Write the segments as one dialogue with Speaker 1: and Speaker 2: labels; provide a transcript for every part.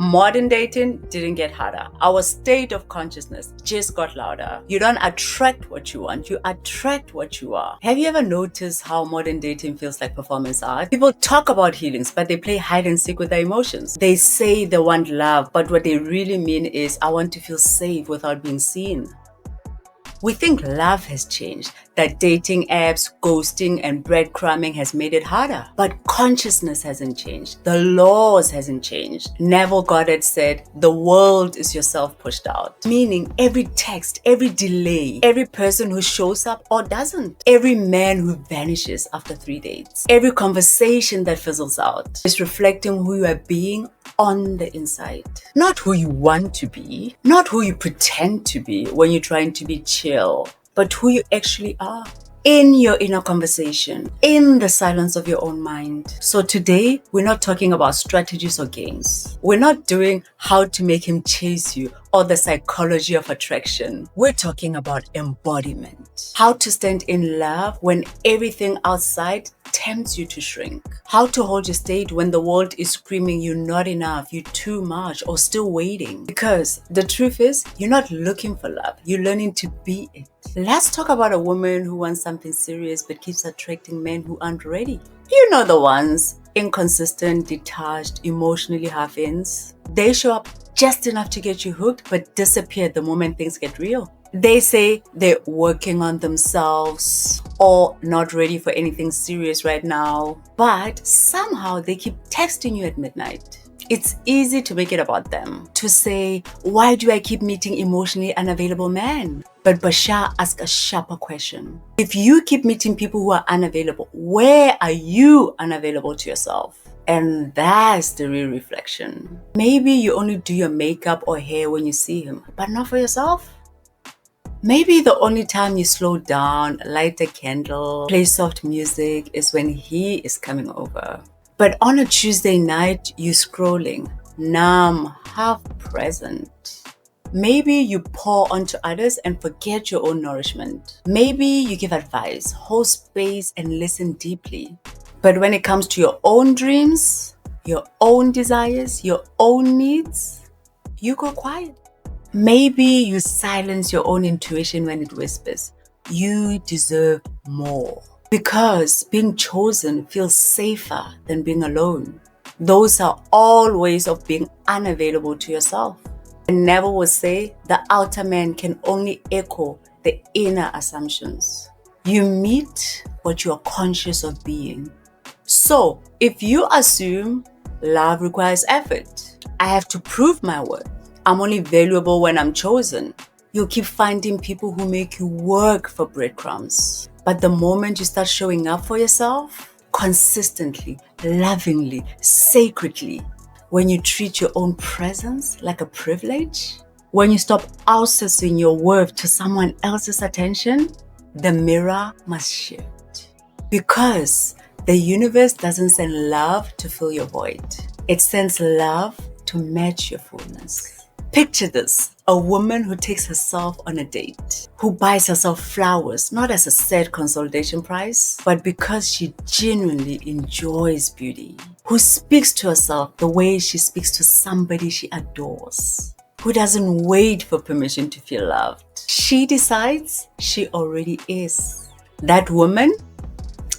Speaker 1: Modern dating didn't get harder. Our state of consciousness just got louder. You don't attract what you want, you attract what you are. Have you ever noticed how modern dating feels like performance art? People talk about healings, but they play hide and seek with their emotions. They say they want love, but what they really mean is, I want to feel safe without being seen. We think love has changed, that dating apps, ghosting, and breadcrumbing has made it harder. But consciousness hasn't changed. The laws hasn't changed. Neville Goddard said, the world is yourself pushed out. Meaning every text, every delay, every person who shows up or doesn't, every man who vanishes after 3 dates, every conversation that fizzles out is reflecting who you are being on the inside. Not who you want to be, not who you pretend to be when you're trying to be chill, but who you actually are in your inner conversation, in the silence of your own mind. So today, we're not talking about strategies or games. We're not doing how to make him chase you or the psychology of attraction. We're talking about embodiment. How to stand in love when everything outside tempts you to shrink. How to hold your state when the world is screaming you're not enough, you're too much, or still waiting. Because the truth is, you're not looking for love, you're learning to be it. Let's talk about a woman who wants something serious but keeps attracting men who aren't ready. You know the ones, inconsistent, detached, emotionally half-ins. They show up just enough to get you hooked but disappear the moment things get real. They say they're working on themselves or not ready for anything serious right now, but somehow they keep texting you at midnight. It's easy to make it about them, to say, why do I keep meeting emotionally unavailable men? But Bashar asked a sharper question. If you keep meeting people who are unavailable, where are you unavailable to yourself? And that's the real reflection. Maybe you only do your makeup or hair when you see him, but not for yourself. Maybe the only time you slow down, light a candle, play soft music is when he is coming over. But on a Tuesday night, you're scrolling, numb, half present. Maybe you pour onto others and forget your own nourishment. Maybe you give advice, hold space, and listen deeply. But when it comes to your own dreams, your own desires, your own needs, you go quiet. Maybe you silence your own intuition when it whispers, you deserve more. Because being chosen feels safer than being alone. Those are all ways of being unavailable to yourself. And Neville will say, the outer man can only echo the inner assumptions. You meet what you are conscious of being. So, if you assume love requires effort, I have to prove my worth, I'm only valuable when I'm chosen, you'll keep finding people who make you work for breadcrumbs. But the moment you start showing up for yourself, consistently, lovingly, sacredly, when you treat your own presence like a privilege, when you stop outsourcing your worth to someone else's attention, the mirror must shift. Because the universe doesn't send love to fill your void. It sends love to match your fullness. Picture this, a woman who takes herself on a date, who buys herself flowers, not as a sad consolidation prize, but because she genuinely enjoys beauty, who speaks to herself the way she speaks to somebody she adores, who doesn't wait for permission to feel loved. She decides she already is. That woman,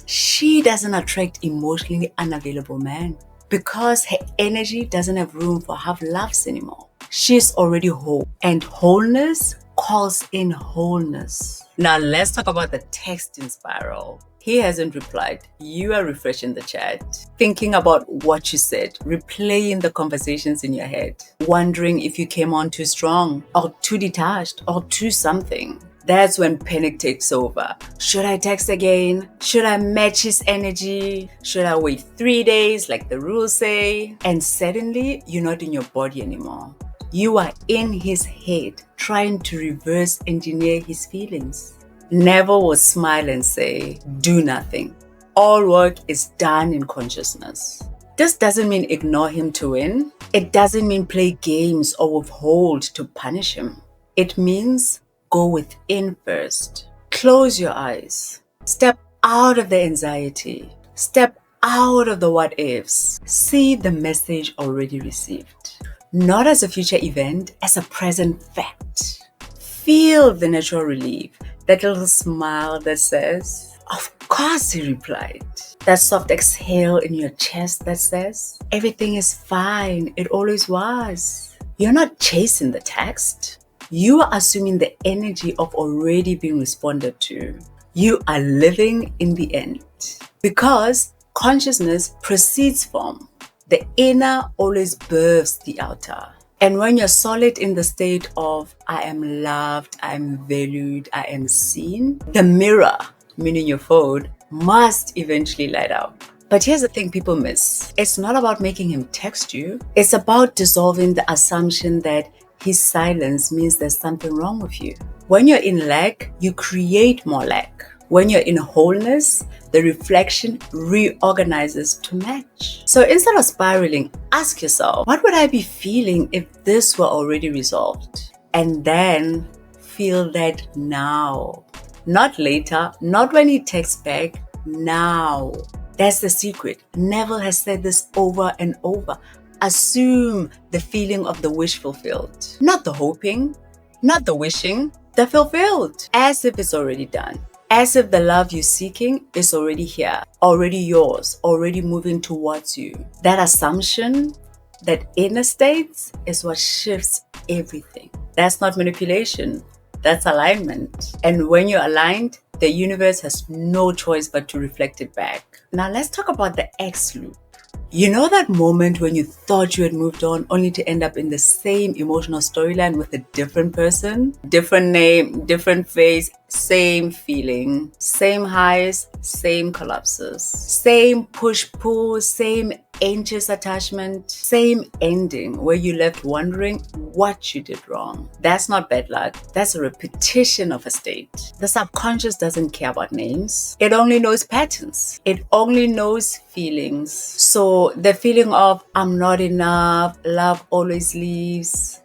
Speaker 1: she doesn't attract emotionally unavailable men because her energy doesn't have room for half-laughs anymore. She's already whole, and wholeness calls in wholeness. Now let's talk about the texting spiral. He hasn't replied. You are refreshing the chat, thinking about what you said, replaying the conversations in your head, wondering if you came on too strong or too detached or too something. That's when panic takes over. Should I text again? Should I match his energy? Should I wait 3 days like the rules say? And suddenly, you're not in your body anymore. You are in his head, trying to reverse engineer his feelings. Neville will smile and say, do nothing. All work is done in consciousness. This doesn't mean ignore him to win. It doesn't mean play games or withhold to punish him. It means go within first. Close your eyes. Step out of the anxiety. Step out of the what ifs. See the message already received. not as a future event, as a present fact. Feel the natural relief, that little smile that says, "Of course," he replied. That soft exhale in your chest that says, "Everything is fine, it always was." You're not chasing the text. You are assuming the energy of already being responded to. You are living in the end. Because consciousness precedes form. The inner always births the outer. And when you're solid in the state of, I am loved, I am valued, I am seen, the mirror, meaning your phone, must eventually light up. But here's the thing people miss. It's not about making him text you. It's about dissolving the assumption that his silence means there's something wrong with you. When you're in lack, you create more lack. When you're in wholeness, the reflection reorganizes to match. So instead of spiraling, ask yourself, what would I be feeling if this were already resolved? And then feel that now. Not later, not when he texts back, now. That's the secret. Neville has said this over and over. Assume the feeling of the wish fulfilled. Not the hoping, not the wishing, the fulfilled. As if it's already done. As if the love you're seeking is already here, already yours, already moving towards you. That assumption, that inner state, is what shifts everything. That's not manipulation. That's alignment. And when you're aligned, the universe has no choice but to reflect it back. Now let's talk about the X loop. You know that moment when you thought you had moved on only to end up in the same emotional storyline with a different person? Different name, different face, same feeling, same highs, same collapses, same push-pull, same anxious attachment, same ending where you left wondering what you did wrong. That's not bad luck. That's a repetition of a state. The subconscious doesn't care about names. It only knows patterns. It only knows feelings. So the feeling of I'm not enough, love always leaves,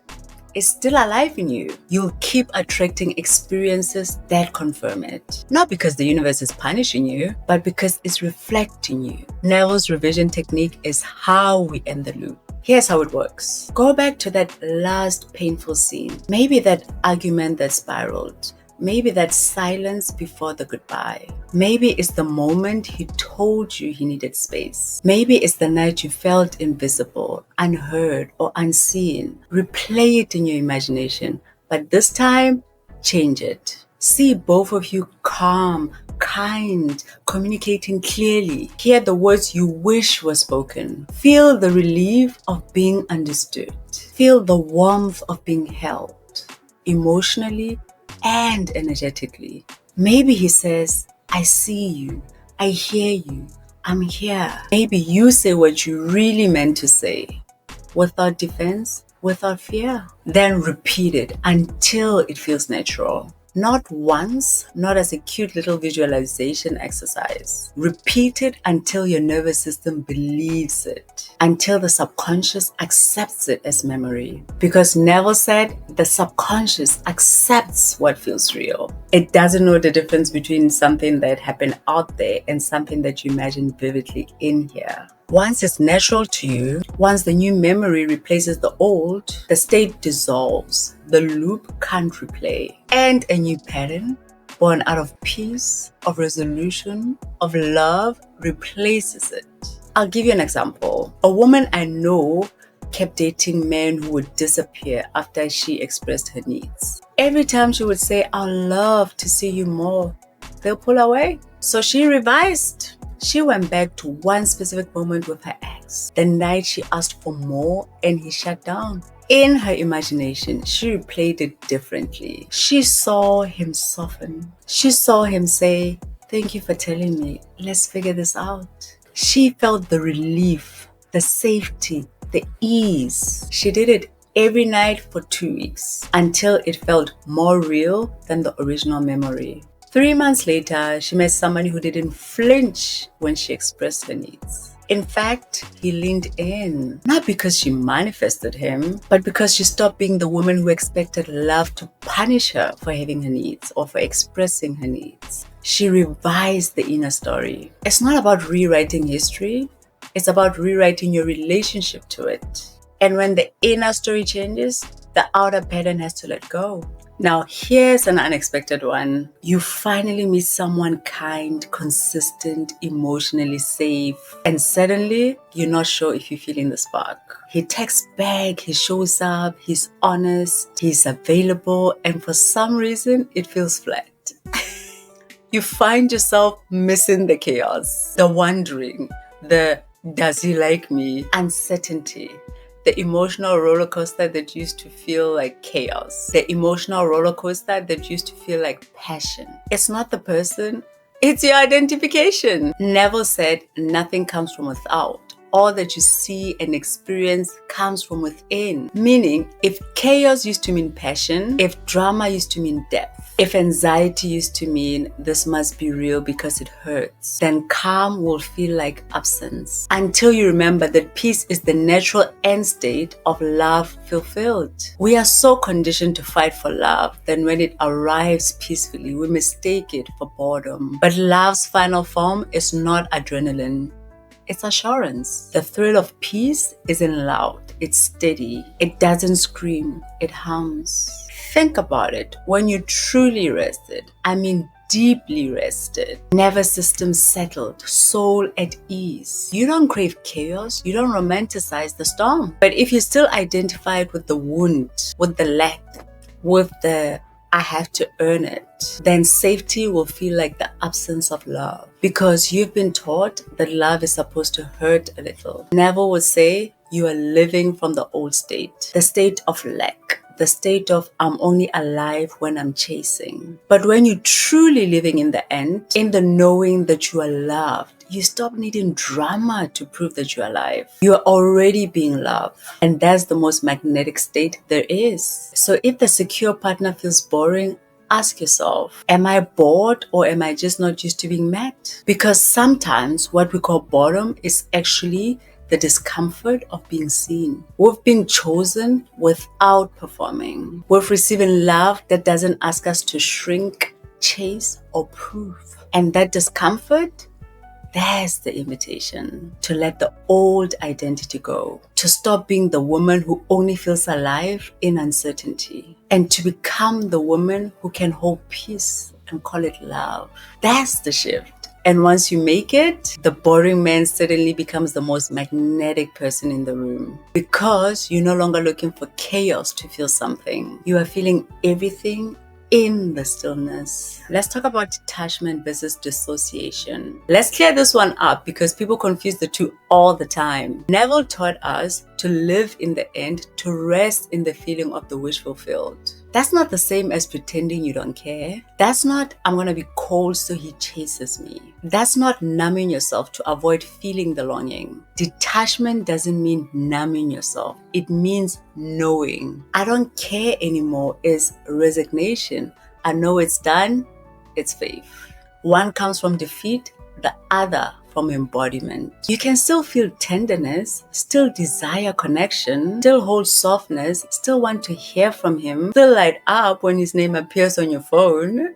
Speaker 1: is still alive in you. You'll keep attracting experiences that confirm it. Not because the universe is punishing you, but because it's reflecting you. Neville's revision technique is how we end the loop. Here's how it works. Go back to that last painful scene. Maybe that argument that spiraled. Maybe that silence before the goodbye. Maybe it's the moment he told you he needed space. Maybe it's the night you felt invisible, unheard, or unseen. Replay it in your imagination, but this time, change it. See both of you calm, kind, communicating clearly. Hear the words you wish were spoken. Feel the relief of being understood. Feel the warmth of being held, emotionally and energetically. Maybe he says, I see you, I hear you, I'm here. Maybe you say what you really meant to say, without defense, without fear. Then repeat it until it feels natural. Not once, not as a cute little visualization exercise. Repeat it until your nervous system believes it, until the subconscious accepts it as memory. Because Neville said the subconscious accepts what feels real. It doesn't know the difference between something that happened out there and something that you imagine vividly in here. Once it's natural to you, once the new memory replaces the old, the state dissolves. The loop can't replay. And a new pattern, born out of peace, of resolution, of love, replaces it. I'll give you an example. A woman I know kept dating men who would disappear after she expressed her needs. Every time she would say, I'd love to see you more, they'll pull away. So she revised. She went back to one specific moment with her ex, the night she asked for more and he shut down. In her imagination, she replayed it differently. She saw him soften. She saw him say, thank you for telling me, let's figure this out. She felt the relief, the safety, the ease. She did it every night for 2 weeks until it felt more real than the original memory. 3 months later, she met somebody who didn't flinch when she expressed her needs. In fact, he leaned in, not because she manifested him, but because she stopped being the woman who expected love to punish her for having her needs or for expressing her needs. She revised the inner story. It's not about rewriting history. It's about rewriting your relationship to it. And when the inner story changes, the outer pattern has to let go. Now, here's an unexpected one. You finally meet someone kind, consistent, emotionally safe, and suddenly you're not sure if you're feeling the spark. He texts back, he shows up, he's honest, he's available, and for some reason, it feels flat. You find yourself missing the chaos, the wondering, the does he like me, uncertainty. The emotional roller coaster that used to feel like chaos. The emotional roller coaster that used to feel like passion. It's not the person, it's your identification. Neville said, nothing comes from without. All that you see and experience comes from within. Meaning, if chaos used to mean passion, if drama used to mean depth, if anxiety used to mean this must be real because it hurts, then calm will feel like absence. Until you remember that peace is the natural end state of love fulfilled. We are so conditioned to fight for love that when it arrives peacefully, we mistake it for boredom. But love's final form is not adrenaline. It's assurance. The thrill of peace isn't loud. It's steady. It doesn't scream. It hums. Think about it. When you truly rested, I mean deeply rested, nervous system settled, soul at ease. You don't crave chaos. You don't romanticize the storm. But if you still identify it with the wound, with the lack, with the I have to earn it, then safety will feel like the absence of love because you've been taught that love is supposed to hurt a little. Neville would say you are living from the old state, the state of lack, the state of I'm only alive when I'm chasing. But when you're truly living in the end, in the knowing that you are loved, you stop needing drama to prove that you're alive. You are already being loved. And that's the most magnetic state there is. So if the secure partner feels boring, ask yourself, am I bored or am I just not used to being met? Because sometimes what we call boredom is actually the discomfort of being seen. We've been chosen without performing. We've receiving love that doesn't ask us to shrink, chase, or prove. And that discomfort, that's the invitation to let the old identity go, to stop being the woman who only feels alive in uncertainty, and to become the woman who can hold peace and call it love. That's the shift. And once you make it, the boring man suddenly becomes the most magnetic person in the room because you're no longer looking for chaos to feel something. You are feeling everything in the stillness. Let's talk about detachment versus dissociation. Let's clear this one up because people confuse the two all the time. Neville taught us to live in the end, to rest in the feeling of the wish fulfilled. That's not the same as pretending you don't care. That's not, I'm going to be cold so he chases me. That's not numbing yourself to avoid feeling the longing. Detachment doesn't mean numbing yourself. It means knowing. I don't care anymore is resignation. I know it's done, it's faith. One comes from defeat, the other from embodiment. You can still feel tenderness, still desire connection, still hold softness, still want to hear from him, still light up when his name appears on your phone.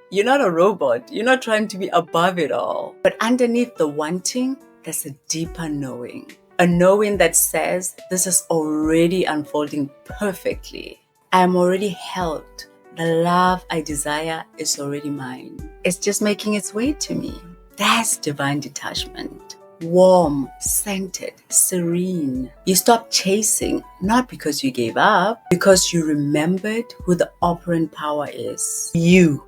Speaker 1: You're not a robot. You're not trying to be above it all. But underneath the wanting, there's a deeper knowing. A knowing that says, this is already unfolding perfectly. I am already held. The love I desire is already mine. It's just making its way to me. That's divine detachment. Warm, scented, serene. You stop chasing, not because you gave up, because you remembered who the operant power is. You,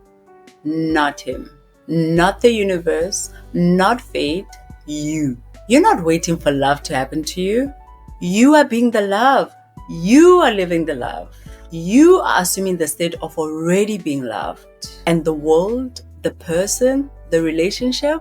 Speaker 1: not him. Not the universe, not fate, you. You're not waiting for love to happen to you. You are being the love. You are living the love. You are assuming the state of already being loved. And the world, the person, the relationship,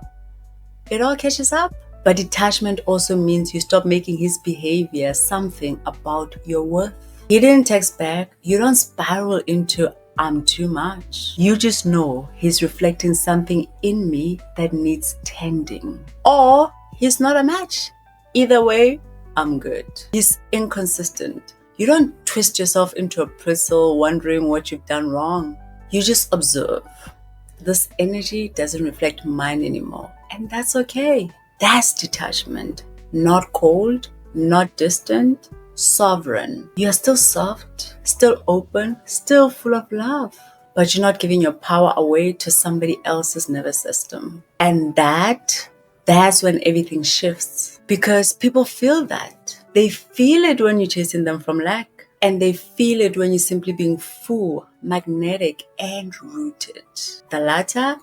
Speaker 1: it all catches up. But detachment also means you stop making his behavior something about your worth. He didn't text back. You don't spiral into I'm too much. You just know he's reflecting something in me that needs tending. Or he's not a match. Either way, I'm good. He's inconsistent. You don't twist yourself into a pretzel wondering what you've done wrong. You just observe. This energy doesn't reflect mine anymore. And that's okay. That's detachment. Not cold, not distant, sovereign. You're still soft, still open, still full of love. But you're not giving your power away to somebody else's nervous system. And that's when everything shifts. Because people feel that. They feel it when you're chasing them from lack. And they feel it when you're simply being full, magnetic, and rooted. The latter,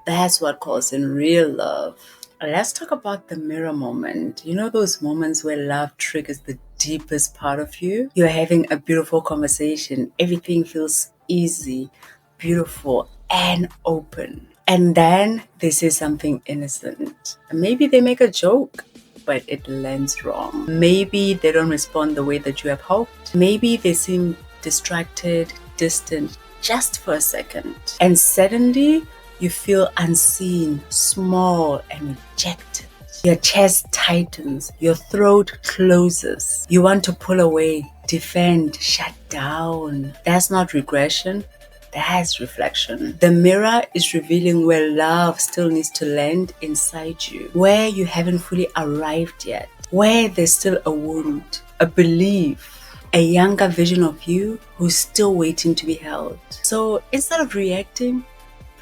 Speaker 1: that's what calls in real love. Let's talk about the mirror moment. You know those moments where love triggers the deepest part of you? You're having a beautiful conversation. Everything feels easy, beautiful, and open. And then they say something innocent. Maybe they make a joke, but it lands wrong. Maybe they don't respond the way that you have hoped. Maybe they seem distracted, distant, just for a second. And suddenly, you feel unseen, small, and rejected. Your chest tightens, your throat closes. You want to pull away, defend, shut down. That's not regression. That's reflection. The mirror is revealing where love still needs to land inside you, where you haven't fully arrived yet, where there's still a wound, a belief, a younger vision of you who's still waiting to be held. So instead of reacting,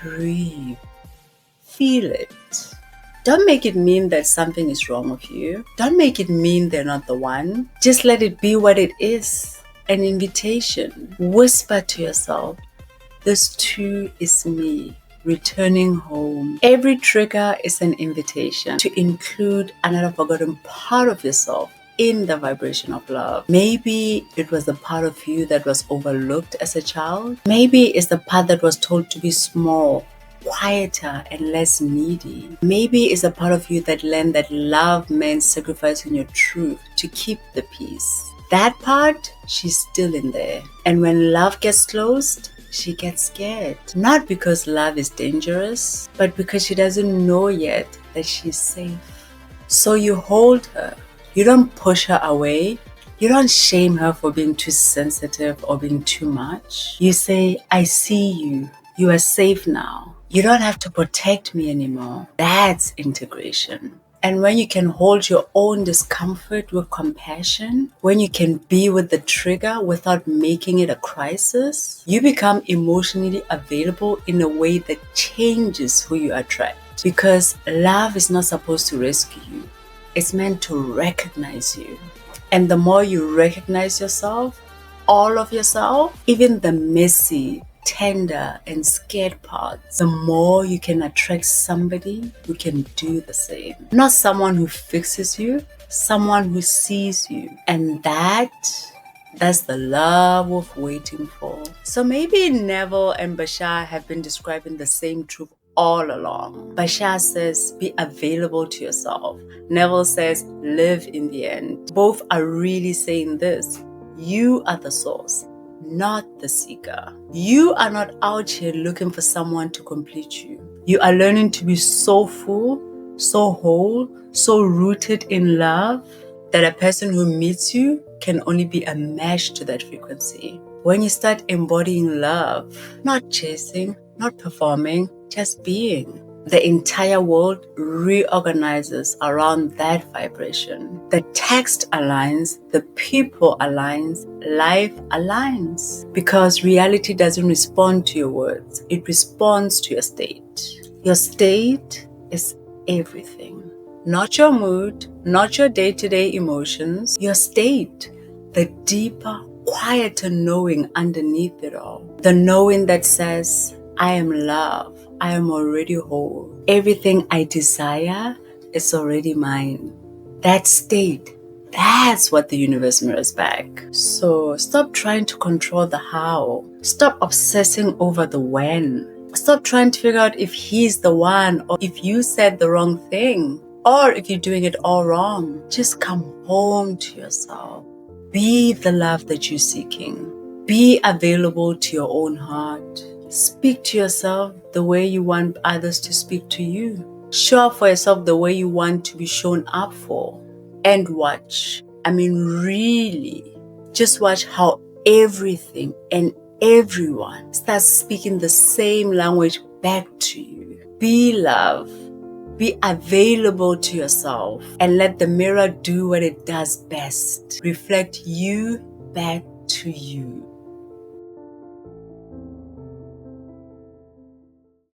Speaker 1: breathe. Feel it. Don't make it mean that something is wrong with you. Don't make it mean they're not the one. Just let it be what it is. An invitation. Whisper to yourself, this too is me, returning home. Every trigger is an invitation to include another forgotten part of yourself in the vibration of love. Maybe it was the part of you that was overlooked as a child. Maybe it's the part that was told to be small, quieter, and less needy. Maybe it's a part of you that learned that love meant sacrificing your truth to keep the peace. That part, she's still in there. And when love gets closed, she gets scared. Not because love is dangerous, but because she doesn't know yet that she's safe. So you hold her. You don't push her away. You don't shame her for being too sensitive or being too much. You say, I see you. You are safe now. You don't have to protect me anymore. That's integration. And when you can hold your own discomfort with compassion, when you can be with the trigger without making it a crisis, you become emotionally available in a way that changes who you attract. Because love is not supposed to rescue you. It's meant to recognize you. And the more you recognize yourself, all of yourself, even the messy, tender, and scared parts, the more you can attract somebody who can do the same. Not someone who fixes you, someone who sees you. And that's the love worth waiting for. So maybe Neville and Bashar have been describing the same truth all along. Bashar says, be available to yourself. Neville says, live in the end. Both are really saying this. You are the source, not the seeker. You are not out here looking for someone to complete you. You are learning to be so full, so whole, so rooted in love that a person who meets you can only be a match to that frequency. When you start embodying love, not chasing, not performing, just being, the entire world reorganizes around that vibration. The text aligns, the people aligns, life aligns. Because reality doesn't respond to your words, it responds to your state. Your state is everything. Not your mood, not your day-to-day emotions, your state, the deeper, quieter knowing underneath it all. The knowing that says, I am love. I am already whole. Everything I desire is already mine. That state, that's what the universe mirrors back. So stop trying to control the how. Stop obsessing over the when. Stop trying to figure out if he's the one or if you said the wrong thing or if you're doing it all wrong. Just come home to yourself. Be the love that you're seeking. Be available to your own heart. Speak to yourself the way you want others to speak to you. Show up for yourself the way you want to be shown up for. And watch. Really, just watch how everything and everyone starts speaking the same language back to you. Be love. Be available to yourself and let the mirror do what it does best. Reflect you back to you.